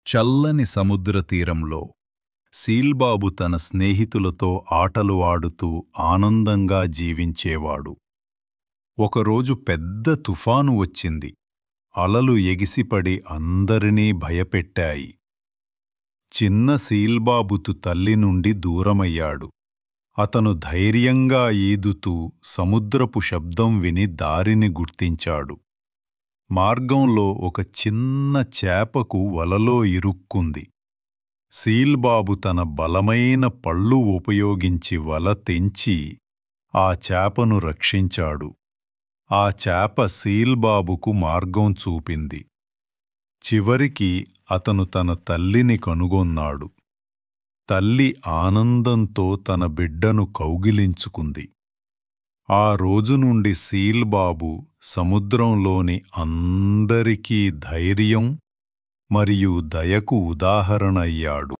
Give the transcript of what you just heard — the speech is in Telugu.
చల్లని సముద్రతీరంలో సీల్బాబు తన స్నేహితులతో ఆటలు ఆడుతూ ఆనందంగా జీవించేవాడు. ఒకరోజు పెద్ద తుఫాను వచ్చింది. అలలు ఎగిసిపడి అందరినీ భయపెట్టాయి. చిన్న సీల్బాబు తల్లి నుండి దూరమయ్యాడు. అతను ధైర్యంగా ఈదుతూ సముద్రపు శబ్దం విని దారిని గుర్తించాడు. మార్గంలో ఒక చిన్న చేపకు వలలో ఇరుక్కుంది. సీల్బాబు తన బలమైన పళ్ళు ఉపయోగించి వల తెంచి ఆ చేపను రక్షించాడు. ఆ చేప సీల్బాబుకు మార్గం చూపింది. చివరికి అతను తన తల్లిని కనుగొన్నాడు. తల్లి ఆనందంతో తన బిడ్డను కౌగిలించుకుంది. ఆ రోజు నుండి సీల్బాబు సముద్రంలోని అందరికీ ధైర్యం మరియు దయకు ఉదాహరణ అయ్యాడు.